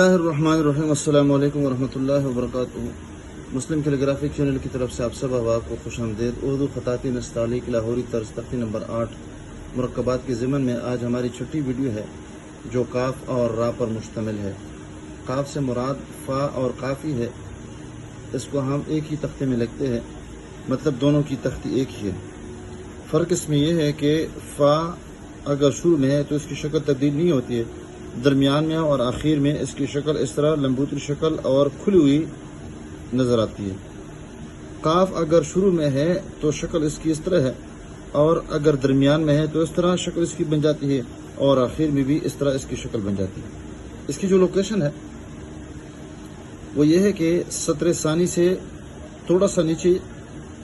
बिस्मिल्लाहिर्रहमानिर्रहीम। अस्सलामु अलैकुम वरहमतुल्लाहि वबरकातुहू। मुस्लिम कैलीग्राफिक चैनल की तरफ से आप सब अहबाब को खुशामदीद। उर्दू ख़ताती नस्तालिक लाहौरी तर्ज तख्ती नंबर 8 मुरक्कबात के ज़िमन में आज हमारी छठी वीडियो है जो काफ और रा पर मुश्तमिल है। काफ से मुराद फ़ा और काफ़ी है। इसको हम एक ही तख्ते में लिखते हैं, मतलब दोनों की तख्ती एक ही है। फ़र्क इसमें यह है कि फ़ा अगर शुरू में है तो इसकी शक्ल तब्दील नहीं होती है, दरमियान में और आखिर में इसकी शक्ल इस तरह लंबूतरी शक्ल और खुली हुई नज़र आती है। काफ अगर शुरू में है तो शक्ल इसकी इस तरह है, और अगर दरमियान में है तो इस तरह शक्ल इसकी बन जाती है, और आखिर में भी इस तरह इसकी शक्ल बन जाती है। इसकी जो लोकेशन है वो ये है कि सत्र सानी से थोड़ा सा नीचे,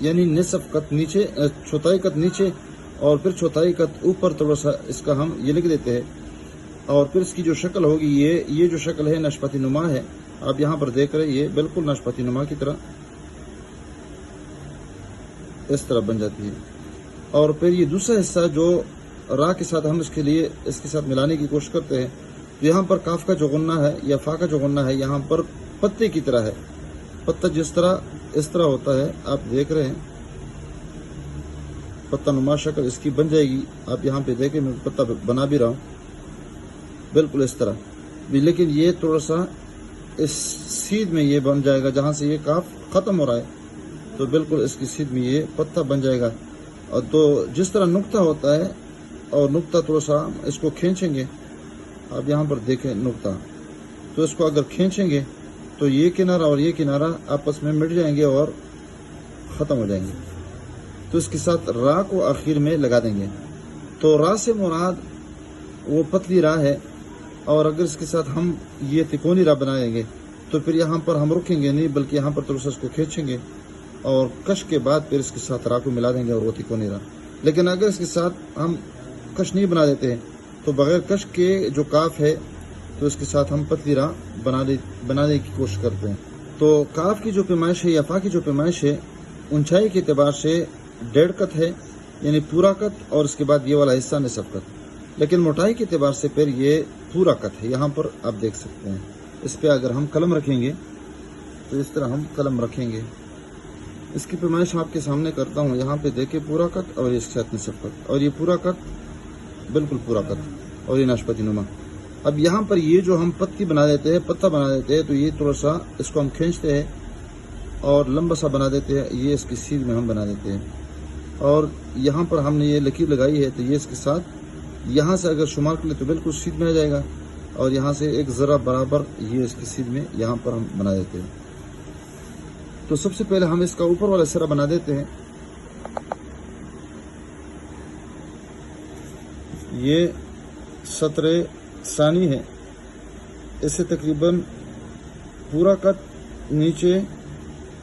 यानी निसफ कत नीचे, चौथाई कत नीचे और फिर चौथाई कत ऊपर थोड़ा सा इसका हम ये लिख देते हैं। और फिर इसकी जो शक्ल होगी ये जो शक्ल है नाशपाती नुमा है। आप यहाँ पर देख रहे हैं, ये बिल्कुल नाशपाती नुमा की तरह इस तरह बन जाती है। और फिर ये दूसरा हिस्सा जो रा के साथ हम इसके साथ मिलाने की कोशिश करते हैं, तो यहाँ पर काफ का जो गुन्ना है या फा का जो गुन्ना है यहाँ पर पत्ते की तरह है। पत्ता जिस तरह इस तरह होता है, आप देख रहे हैं पत्ता नुमा शक्ल इसकी बन जाएगी। आप यहाँ पे देखें, मैं पत्ता बना भी रहा हूँ बिल्कुल इस तरह भी, लेकिन ये थोड़ा सा इस सीध में ये बन जाएगा। जहाँ से ये काफ ख़त्म हो रहा है तो बिल्कुल इसकी सीध में ये पत्ता बन जाएगा। और तो जिस तरह नुक्ता होता है, और नुक्ता थोड़ा सा इसको खींचेंगे, आप यहाँ पर देखें नुक्ता, तो इसको अगर खींचेंगे तो ये किनारा और ये किनारा आपस में मिट जाएंगे और ख़त्म हो जाएंगे। तो इसके साथ रा को आखिर में लगा देंगे। तो रा से मुराद वो पतली रा है, और अगर इसके साथ हम ये तिकोनी रा बनाएंगे तो फिर यहाँ पर हम रुकेंगे नहीं, बल्कि यहाँ पर थोड़ा सा इसको खींचेंगे और कश के बाद फिर इसके साथ रा को मिला देंगे और वो तिकोनी रा। लेकिन अगर इसके साथ हम कश नहीं बना देते हैं तो बगैर कश के जो काफ है तो इसके साथ हम पतली रा बनाने की कोशिश करते हैं। तो काफ की जो पैमाइश है या फा की जो पैमाइश है, ऊंचाई के अतबार से 1.5 कत है, यानी पूरा कत, और इसके बाद ये वाला हिस्सा निसफ कत। लेकिन मोटाई के अतबार से फिर ये पूरा कत है। यहाँ पर आप देख सकते हैं, इस पे अगर हम कलम रखेंगे तो इस तरह हम कलम रखेंगे। इसकी पैमाइश आपके सामने करता हूँ। यहाँ पे देखे पूरा कत और इसके साथ निसफ कत, और ये पूरा कत, बिल्कुल पूरा कत, और ये नाशपाती नुमा। अब यहाँ पर ये जो हम पत्ती बना देते हैं, पत्ता बना देते हैं, तो ये थोड़ा सा इसको हम खींचते हैं और लंबा सा बना देते हैं। ये इसकी सीध में हम बना देते हैं, और यहाँ पर हमने ये लकीर लगाई है, तो ये इसके साथ यहाँ से अगर शुमार कर ले तो बिल्कुल सीध में आ जाएगा, और यहाँ से एक ज़रा बराबर ये इसकी सीध में यहाँ पर हम बना देते हैं। तो सबसे पहले हम इसका ऊपर वाला सिरा बना देते हैं। ये सत्र सानी है, इससे तकरीबन पूरा कट नीचे,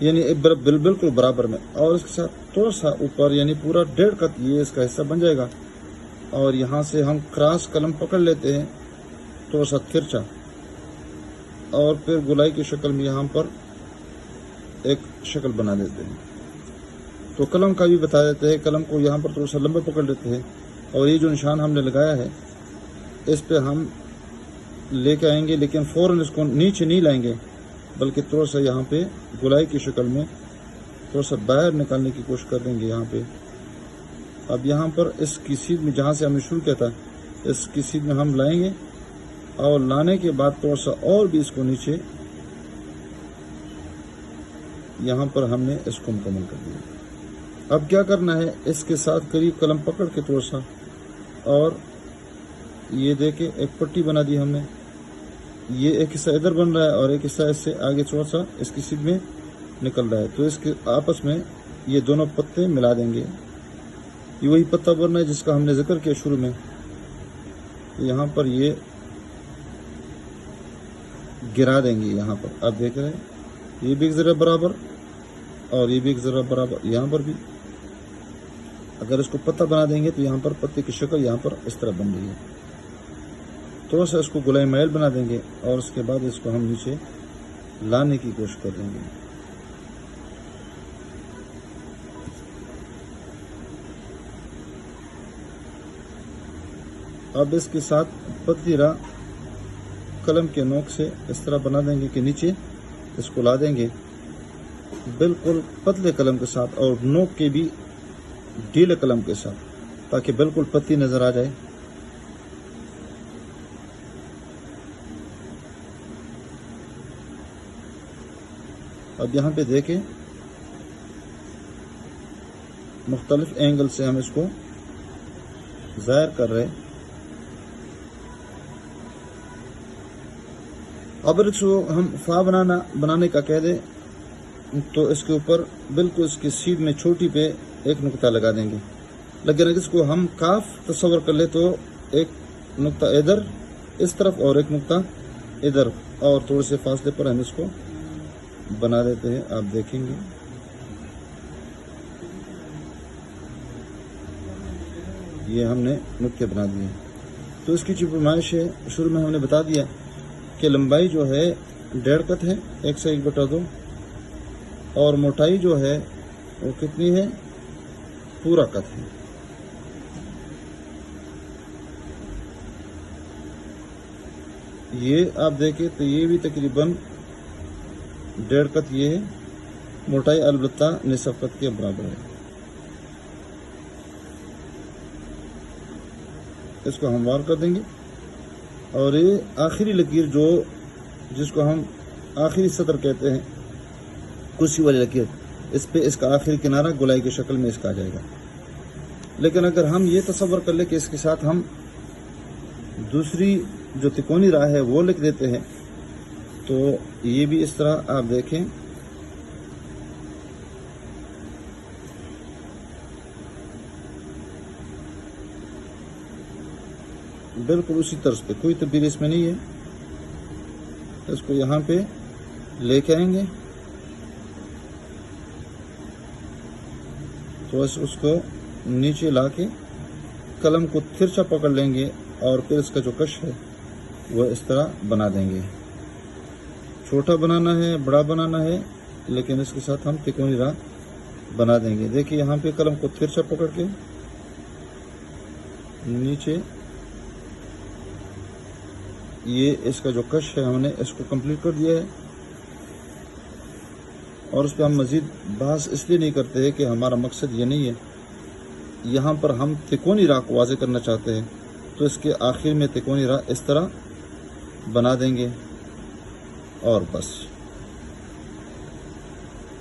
यानी बिल्कुल बराबर में, और इसके साथ थोड़ा सा ऊपर, यानी पूरा 1.5 कत ये इसका हिस्सा बन जाएगा। और यहाँ से हम क्रॉस कलम पकड़ लेते हैं, थोड़ा सा तिरछा, और फिर गुलाई की शक्ल में यहाँ पर एक शक्ल बना देते हैं। तो कलम का भी बता देते हैं, कलम को यहाँ पर थोड़ा सा लंबा पकड़ लेते हैं, और ये जो निशान हमने लगाया है इस पे हम लेके आएंगे, लेकिन फ़ौरन इसको नीचे नहीं लाएंगे, बल्कि थोड़ा सा यहाँ पे गुलाई की शक्ल में थोड़ा सा बाहर निकालने की कोशिश कर देंगे यहाँ पे। अब यहाँ पर इसकी सीध में, जहाँ से हमने शुरू किया था, इसकी सीध में हम लाएंगे, और लाने के बाद थोड़ा सा और भी इसको नीचे, यहाँ पर हमने इसको मुकम्मल कर दिया। अब क्या करना है, इसके साथ करीब कलम पकड़ के थोड़ा सा, और ये देखे एक पट्टी बना दी हमने। ये एक हिस्सा इधर बन रहा है और एक हिस्सा इससे आगे थोड़ा सा इसकी सीध में निकल रहा है, तो इसके आपस में ये दोनों पत्ते मिला देंगे। ये वही पत्ता बन रहा है जिसका हमने जिक्र किया शुरू में। यहाँ पर ये गिरा देंगे, यहाँ पर आप देख रहे हैं, ये भी एक ज़रा बराबर और ये भी एक ज़रा बराबर। यहाँ पर भी अगर इसको पत्ता बना देंगे तो यहाँ पर पत्ते की शक्ल यहाँ पर इस तरह बन रही है। थोड़ा सा इसको गुलाई मैल बना देंगे, और उसके बाद इसको हम नीचे लाने की कोशिश कर देंगे। अब इसके साथ पतली रा कलम के नोक से इस तरह बना देंगे कि नीचे इसको ला देंगे बिल्कुल पतले कलम के साथ और नोक के भी ढीले कलम के साथ, ताकि बिल्कुल पत्ती नज़र आ जाए। अब यहाँ पे देखें मुख्तलिफ एंगल से हम इसको ज़ाहिर कर रहे हैं। अगर इसको हम फा बनाने का कह दे तो इसके ऊपर बिल्कुल इसकी सीध में छोटी पे एक नुक्ता लगा देंगे, लेकिन अगर इसको हम काफ तस्वर कर ले तो एक नुक्ता इधर इस तरफ और एक नुक्ता इधर और थोड़े से फासले पर हम इसको बना देते हैं। आप देखेंगे ये हमने नुक्ते बना दिए। तो इसकी जो पैमाइश है शुरू में हमने बता दिया कि लंबाई जो है 1.5 कत है 1 से 1/2 और मोटाई जो है वो कितनी है, पूरा कत है। ये आप देखें तो ये भी तकरीबन 1.5 कत ये है, मोटाई अलबत्ता निसफ कत के बराबर है। इसको हम वार कर देंगे और ये आखिरी लकीर जो जिसको हम आखिरी सतर कहते हैं, कुर्सी वाली लकीर, इस पे इसका आखिरी किनारा गोलाई की शक्ल में इसका आ जाएगा। लेकिन अगर हम ये तसव्वुर कर ले कि इसके साथ हम दूसरी जो तिकोनी राह है वो लिख देते हैं, तो ये भी इस तरह आप देखें बिल्कुल उसी तर्ज पे, कोई तब्दीली इसमें नहीं है। इसको यहाँ पे लेके आएंगे तो उसको नीचे लाके कलम को तिरछा पकड़ लेंगे और फिर इसका जो कश है वह इस तरह बना देंगे। छोटा बनाना है, बड़ा बनाना है, लेकिन इसके साथ हम तिकोनी राह बना देंगे। देखिए यहाँ पे कलम को तिरछा पकड़ के नीचे ये इसका जो कश है हमने इसको कंप्लीट कर दिया है। और उस पर हम मज़ीद बहस इसलिए नहीं करते हैं कि हमारा मकसद ये नहीं है, यहाँ पर हम तिकोनी राह को वाज़ेह करना चाहते हैं, तो इसके आखिर में तिकोनी राह इस तरह बना देंगे और बस।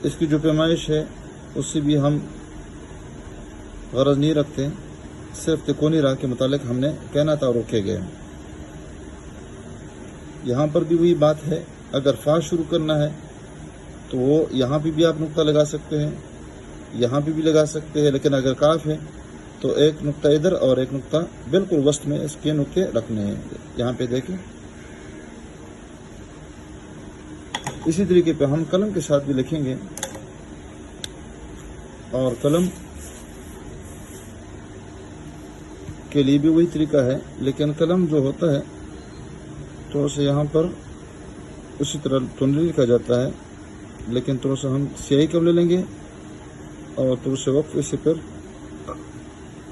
इसकी जो पैमाइश है उससे भी हम गरज नहीं रखते, सिर्फ तिकोनी राह के मुतालिक हमने कहना था और रोके गए। यहाँ पर भी वही बात है, अगर फा शुरू करना है तो वो यहाँ पे भी आप नुक्ता लगा सकते हैं, यहाँ पे भी लगा सकते हैं, लेकिन अगर काफ है तो एक नुक्ता इधर और एक नुक्ता बिल्कुल वस्त में इसके नुक्ते रखने हैं। यहाँ पे देखें इसी तरीके पे हम कलम के साथ भी लिखेंगे और कलम के लिए भी वही तरीका है, लेकिन कलम जो होता है थोड़ा सा यहाँ पर उसी तरह तो नहीं लिखा जाता है, लेकिन थोड़ा सा हम स्याही कम ले लेंगे और थोड़ा से वक्त से फिर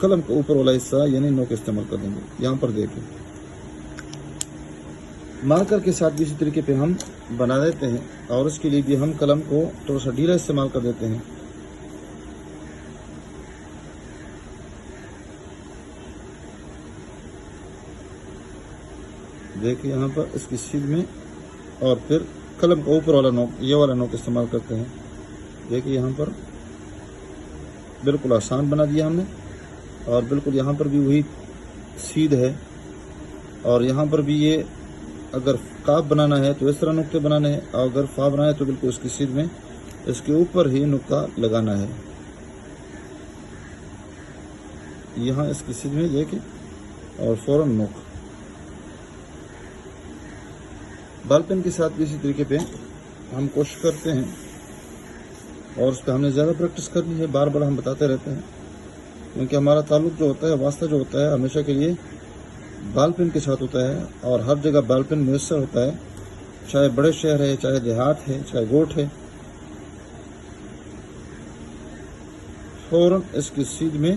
कलम का ऊपर वाला हिस्सा यानी नोक इस्तेमाल कर देंगे। यहाँ पर देखें मार्कर के साथ भी इसी तरीके पे हम बना देते हैं और उसके लिए भी हम कलम को थोड़ा सा ढीला इस्तेमाल कर देते हैं। देखिए यहाँ पर इसकी सीध में और फिर कलम का ऊपर वाला नोक, ये वाला नोक इस्तेमाल करते हैं। देखिए यहाँ पर बिल्कुल आसान बना दिया हमने और बिल्कुल यहाँ पर भी वही सीध है और यहाँ पर भी ये अगर काफ बनाना है तो इस तरह नुक्ते बनाने हैं और अगर फा बनाना है तो बिल्कुल इसकी सीध में इसके ऊपर ही नुक्ता लगाना है। यहाँ इसकी सीध में देखिए और फौरन नोक। बाल पेन के साथ भी इसी तरीके पे हम कोशिश करते हैं और उस पर हमने ज़्यादा प्रैक्टिस करनी है, बार बार हम बताते रहते हैं, क्योंकि हमारा ताल्लुक़ जो होता है, वास्ता जो होता है हमेशा के लिए बाल पेन के साथ होता है और हर जगह बाल पेन मुयस्सर होता है, चाहे बड़े शहर है, चाहे देहात है, चाहे गोठ है। फौरन इसकी सीध में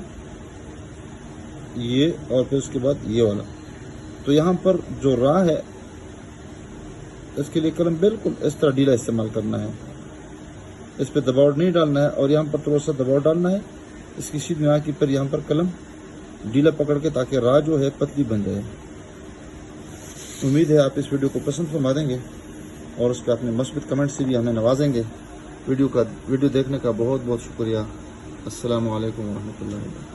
ये और फिर उसके बाद ये वाला। तो यहाँ पर जो राह है اس کے لیے قلم بالکل اس طرح ڈھیلا استعمال کرنا ہے، اس پہ دباؤ نہیں ڈالنا ہے، اور یہاں پر تھوڑا سا دباؤ ڈالنا ہے اس کی سیدھ میں آ کے، پھر یہاں پر قلم ڈھیلا پکڑ کے، تاکہ راہ جو ہے پتلی بن جائے۔ امید ہے آپ اس ویڈیو کو پسند فرما دیں گے اور اس پہ اپنے مثبت کمنٹ سے بھی ہمیں نوازیں گے۔ ویڈیو دیکھنے کا بہت بہت شکریہ۔ السلام علیکم ورحمۃ اللہ وبرکاتہ۔